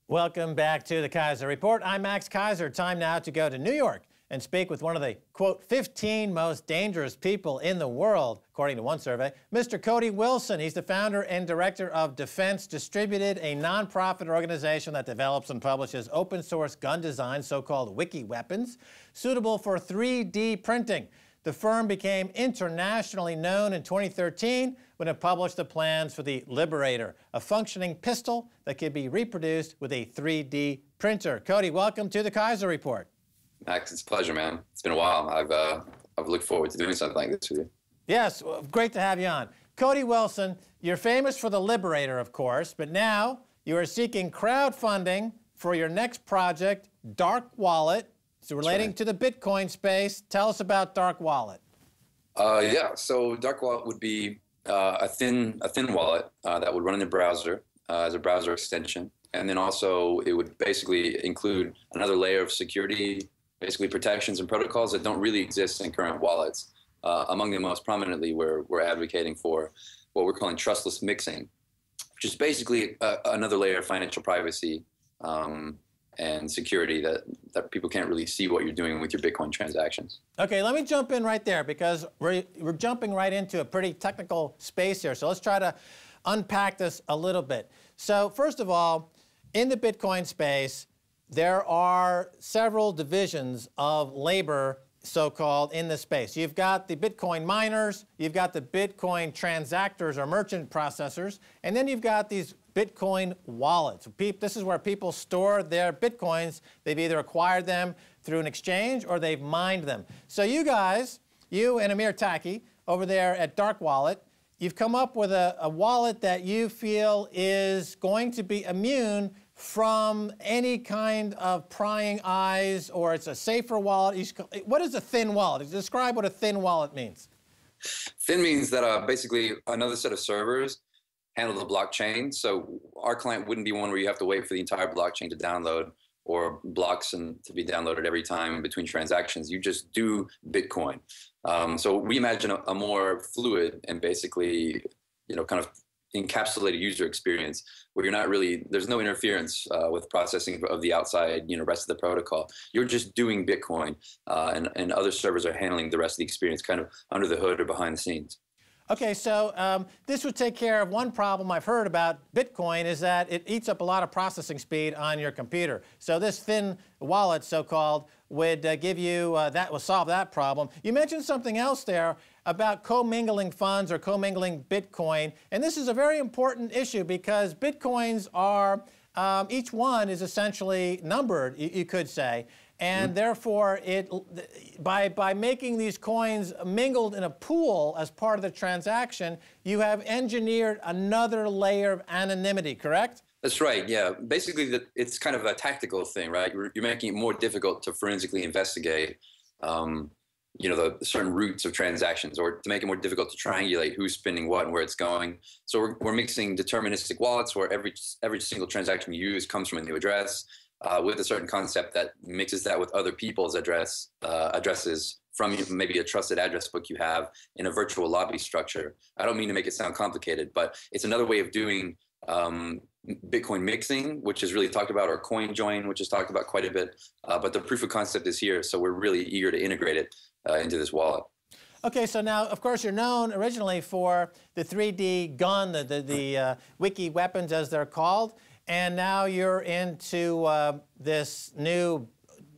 Welcome back to the Keiser Report. I'm Max Keiser. Time now to go to New York and speak with one of the, quote, 15 most dangerous people in the world, according to one survey, Mr. Cody Wilson. He's the founder and director of Defense Distributed, a nonprofit organization that develops and publishes open source gun design, so-called wiki weapons, suitable for 3D printing. The firm became internationally known in 2013 when it published the plans for the Liberator, a functioning pistol that could be reproduced with a 3D printer. Cody, welcome to the Keiser Report. Max, it's a pleasure, man. It's been a while. I've looked forward to doing something like this with you. Yes, well, great to have you on. Cody Wilson, you're famous for the Liberator, of course, but now you are seeking crowdfunding for your next project, Darkwallet. So relating to the Bitcoin space, tell us about Darkwallet. Yeah, so Darkwallet would be a thin wallet that would run in the browser as a browser extension. And then also it would basically include another layer of security, basically protections and protocols that don't really exist in current wallets. Among them most prominently, we're advocating for what we're calling trustless mixing, which is basically another layer of financial privacy and security that people can't really see what you're doing with your Bitcoin transactions. Okay, let me jump in right there because we're jumping right into a pretty technical space here. So let's try to unpack this a little bit. So first of all, in the Bitcoin space, there are several divisions of labor, so-called, in the space. You've got the Bitcoin miners, you've got the Bitcoin transactors or merchant processors, and then you've got these Bitcoin wallets. This is where people store their Bitcoins. They've either acquired them through an exchange or they've mined them. So you guys, you and Amir Taki over there at Darkwallet, you've come up with a wallet that you feel is going to be immune from any kind of prying eyes, or it's a safer wallet. What is a thin wallet? Describe what a thin wallet means. Thin means that basically another set of servers handle the blockchain. So our client wouldn't be one where you have to wait for the entire blockchain to download or blocks and to be downloaded every time between transactions. You just do Bitcoin. So we imagine a more fluid and basically, kind of encapsulated user experience where you're not really, there's no interference with processing of the outside, rest of the protocol. You're just doing Bitcoin and other servers are handling the rest of the experience kind of under the hood or behind the scenes. Okay, so this would take care of one problem I've heard about Bitcoin is that it eats up a lot of processing speed on your computer. So this thin wallet, so-called, would give you, that will solve that problem. You mentioned something else there about commingling funds or commingling Bitcoin. And this is a very important issue because Bitcoins are, each one is essentially numbered, you could say. And therefore, by making these coins mingled in a pool as part of the transaction, you have engineered another layer of anonymity, correct? That's right, yeah. Basically, it's kind of a tactical thing, right? You're making it more difficult to forensically investigate, the certain routes of transactions, or to make it more difficult to triangulate who's spending what and where it's going. So we're mixing deterministic wallets where every single transaction you use comes from a new address. With a certain concept that mixes that with other people's addresses from maybe a trusted address book you have in a virtual lobby structure. I don't mean to make it sound complicated, but it's another way of doing Bitcoin mixing, which is really talked about, or coin join, which is talked about quite a bit. But the proof of concept is here, so we're really eager to integrate it into this wallet. Okay, so now, of course, you're known originally for the 3D gun, the wiki weapons, as they're called. And now you're into this new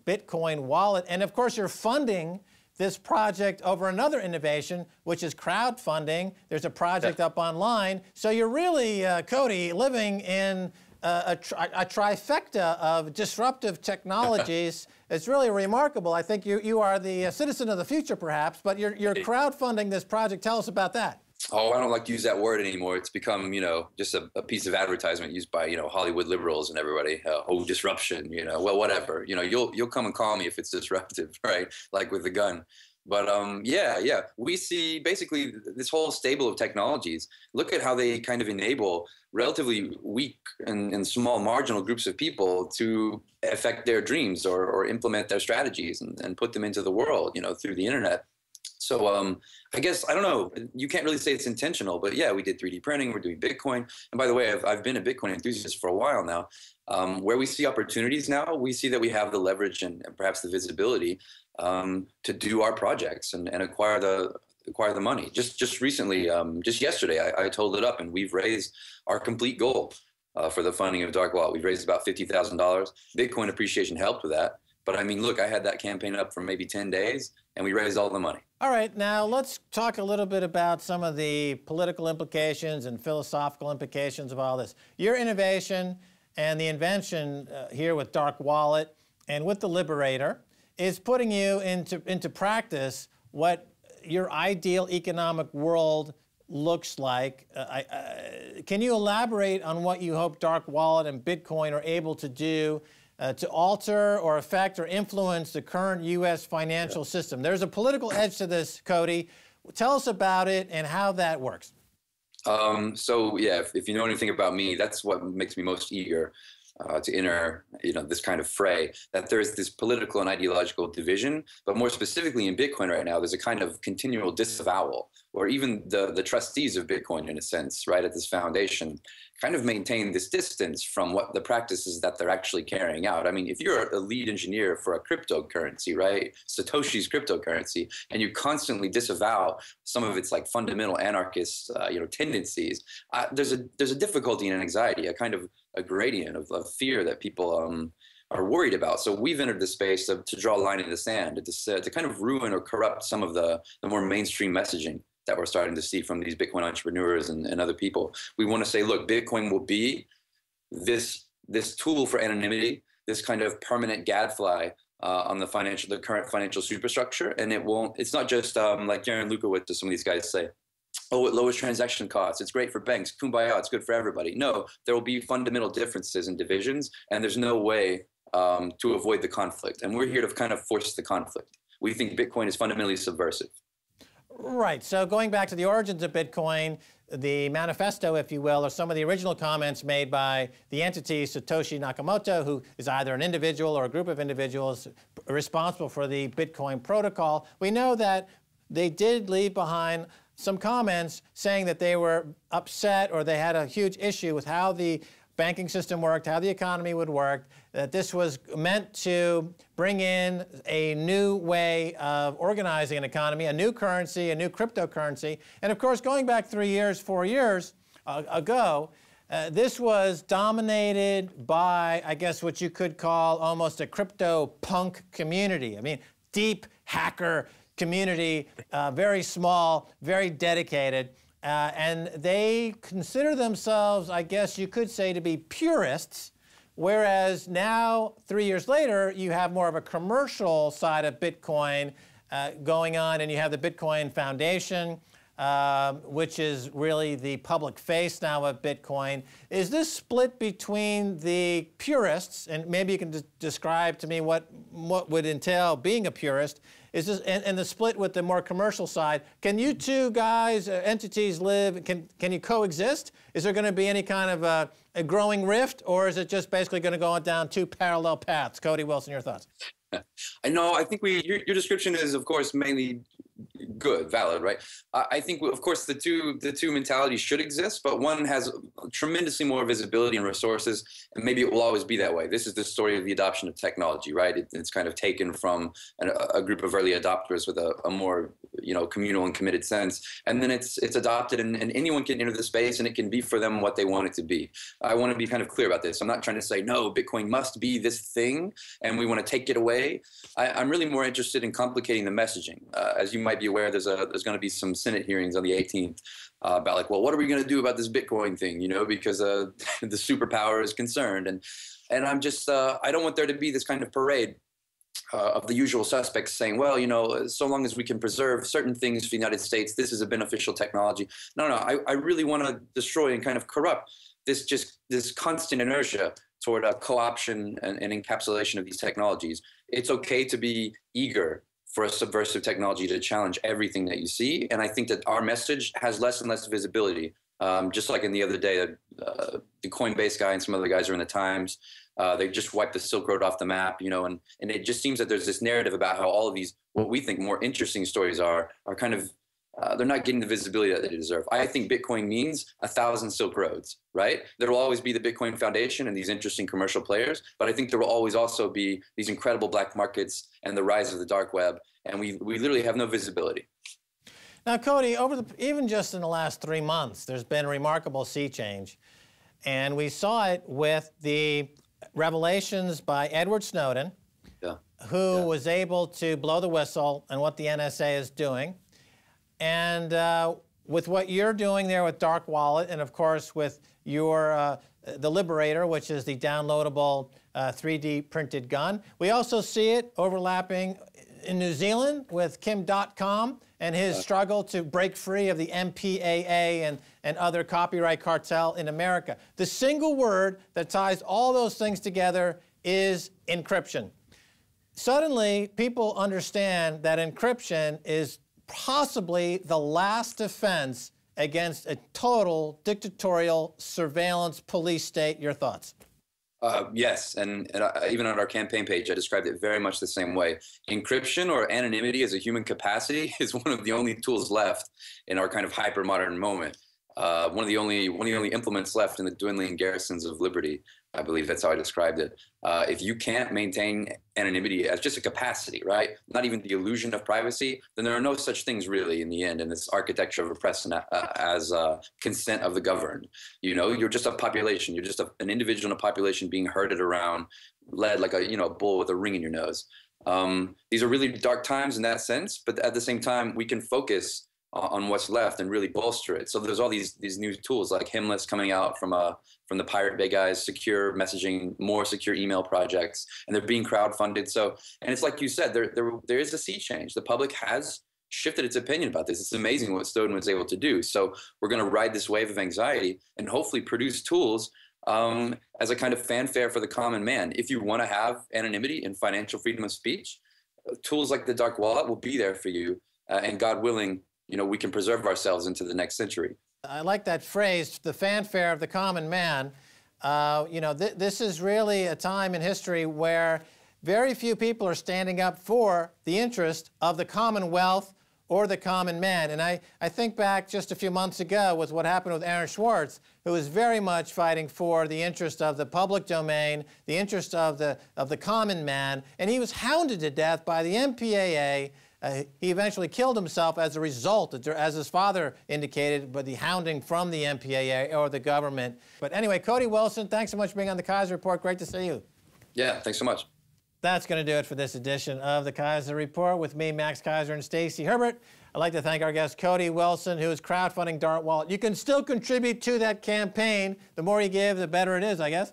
Bitcoin wallet. And of course, you're funding this project over another innovation, which is crowdfunding. There's a project up online. So you're really, Cody, living in a trifecta of disruptive technologies. It's really remarkable. I think you are the citizen of the future, perhaps, but you're crowdfunding this project. Tell us about that. Oh, I don't like to use that word anymore. It's become, just a piece of advertisement used by, Hollywood liberals and everybody. Oh, disruption, well, whatever. You'll come and call me if it's disruptive, right? Like with the gun. But yeah, we see basically this whole stable of technologies. Look at how they kind of enable relatively weak and small marginal groups of people to affect their dreams or implement their strategies and put them into the world, through the internet. So I guess, I don't know, you can't really say it's intentional, but yeah, we did 3D printing, we're doing Bitcoin. And by the way, I've been a Bitcoin enthusiast for a while now. Where we see opportunities now, we see that we have the leverage and perhaps the visibility to do our projects and acquire the money. Just recently, just yesterday, I told it up, and we've raised our complete goal for the funding of Darkwallet. We've raised about $50,000. Bitcoin appreciation helped with that. But I mean, look, I had that campaign up for maybe 10 days, and we raised all the money. All right, now let's talk a little bit about some of the political implications and philosophical implications of all this. Your innovation and the invention here with Darkwallet and with the Liberator is putting you into practice what your ideal economic world looks like. Can you elaborate on what you hope Darkwallet and Bitcoin are able to do to alter or affect or influence the current U.S. financial system? There's a political edge to this, Cody. Tell us about it and how that works. So yeah, if you know anything about me, that's what makes me most eager to enter, this kind of fray, that there's this political and ideological division, but more specifically in Bitcoin right now, there's a kind of continual disavowal, or even the trustees of Bitcoin, in a sense, right at this foundation, kind of maintain this distance from what the practices that they're actually carrying out. I mean, if you're a lead engineer for a cryptocurrency, right, Satoshi's cryptocurrency, and you constantly disavow some of its like fundamental anarchist, tendencies, there's a difficulty and an anxiety, a kind of a gradient of fear that people are worried about. So we've entered the space to draw a line in the sand, to kind of ruin or corrupt some of the more mainstream messaging that we're starting to see from these Bitcoin entrepreneurs and other people. We want to say, look, Bitcoin will be this tool for anonymity, this kind of permanent gadfly on the current financial superstructure, and it's not just like Darren Lukowitz or some of these guys say, oh, it lowers transaction costs, it's great for banks, kumbaya, it's good for everybody. No, there will be fundamental differences and divisions, and there's no way to avoid the conflict. And we're here to kind of force the conflict. We think Bitcoin is fundamentally subversive. Right. So going back to the origins of Bitcoin, the manifesto, if you will, or some of the original comments made by the entity Satoshi Nakamoto, who is either an individual or a group of individuals responsible for the Bitcoin protocol, we know that they did leave behind some comments saying that they were upset or they had a huge issue with how the banking system worked, how the economy would work, that this was meant to bring in a new way of organizing an economy, a new currency, a new cryptocurrency. And of course, going back 4 years ago, this was dominated by, I guess, what you could call almost a crypto punk community. I mean, deep hacker community, very small, very dedicated. And they consider themselves, I guess you could say, to be purists, whereas now, 3 years later, you have more of a commercial side of Bitcoin going on, and you have the Bitcoin Foundation, which is really the public face now of Bitcoin. Is this split between the purists, and maybe you can describe to me what would entail being a purist, is this, and the split with the more commercial side? Can you two guys, entities live, can you coexist? Is there going to be any kind of a growing rift, or is it just basically going to go down two parallel paths? Cody Wilson, your thoughts? I know, I think your description is, of course, mainly good, valid, right? I think, of course, the two mentalities should exist, but one has tremendously more visibility and resources, and maybe it will always be that way. This is the story of the adoption of technology, right? It's kind of taken from a group of early adopters with a more communal and committed sense, and then it's adopted, and anyone can enter the space, and it can be for them what they want it to be. I want to be kind of clear about this. I'm not trying to say, no, Bitcoin must be this thing, and we want to take it away. I'm really more interested in complicating the messaging. As you might be aware, there's going to be some Senate hearings on the 18th about like, well, what are we going to do about this Bitcoin thing? Because the superpower is concerned, and I'm just I don't want there to be this kind of parade of the usual suspects saying, well, so long as we can preserve certain things for the United States, this is a beneficial technology. No, I really want to destroy and kind of corrupt this constant inertia toward a co-option and encapsulation of these technologies. It's okay to be eager for a subversive technology to challenge everything that you see. And I think that our message has less and less visibility Just like in the other day, the Coinbase guy and some other guys are in the Times. They just wiped the Silk Road off the map, you know, and it just seems that there's this narrative about how all of these, what we think more interesting stories are kind of, they're not getting the visibility that they deserve. I think Bitcoin means 1,000 Silk Roads, right? There will always be the Bitcoin Foundation and these interesting commercial players, but I think there will always also be these incredible black markets and the rise of the dark web, and we literally have no visibility. Now, Cody, even just in the last 3 months, there's been a remarkable sea change, and we saw it with the revelations by Edward Snowden, who was able to blow the whistle on what the NSA is doing. And with what you're doing there with Darkwallet, and of course with your the Liberator, which is the downloadable 3D printed gun, we also see it overlapping in New Zealand with Kim.com and his struggle to break free of the MPAA and other copyright cartel in America. The single word that ties all those things together is encryption. Suddenly, people understand that encryption is possibly the last defense against a total dictatorial surveillance police state. Your thoughts? Yes, and even on our campaign page, I described it very much the same way. Encryption or anonymity as a human capacity is one of the only tools left in our kind of hyper-modern moment. One of the only implements left in the dwindling garrisons of liberty. I believe that's how I described it. If you can't maintain anonymity as just a capacity, right? Not even the illusion of privacy, then there are no such things really in the end in this architecture of oppression as consent of the governed. You know, you're just a population. You're just an individual in a population being herded around, led like a bull with a ring in your nose. These are really dark times in that sense, but at the same time, we can focus on what's left and really bolster it. So there's all these new tools like Himless coming out from the Pirate Bay guys, secure messaging, more secure email projects, and they're being crowdfunded. So, and it's like you said, there is a sea change. The public has shifted its opinion about this. It's amazing what Snowden was able to do. So we're going to ride this wave of anxiety and hopefully produce tools as a kind of fanfare for the common man. If you want to have anonymity and financial freedom of speech, tools like the Darkwallet will be there for you, and God willing, you know, we can preserve ourselves into the next century. I like that phrase, the fanfare of the common man. You know, this is really a time in history where very few people are standing up for the interest of the commonwealth or the common man. And I think back just a few months ago with what happened with Aaron Swartz, who was very much fighting for the interest of the public domain, the interest of the common man, and he was hounded to death by the MPAA. He eventually killed himself as a result, as his father indicated, by the hounding from the MPAA or the government. But anyway, Cody Wilson, thanks so much for being on the Keiser Report. Great to see you. Yeah, thanks so much. That's going to do it for this edition of the Keiser Report with me, Max Keiser, and Stacey Herbert. I'd like to thank our guest, Cody Wilson, who is crowdfunding Darkwallet. You can still contribute to that campaign. The more you give, the better it is, I guess,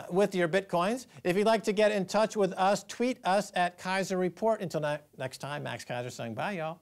with your Bitcoins. If you'd like to get in touch with us, tweet us at Keiser Report. Until next time, Max Keiser saying bye, y'all.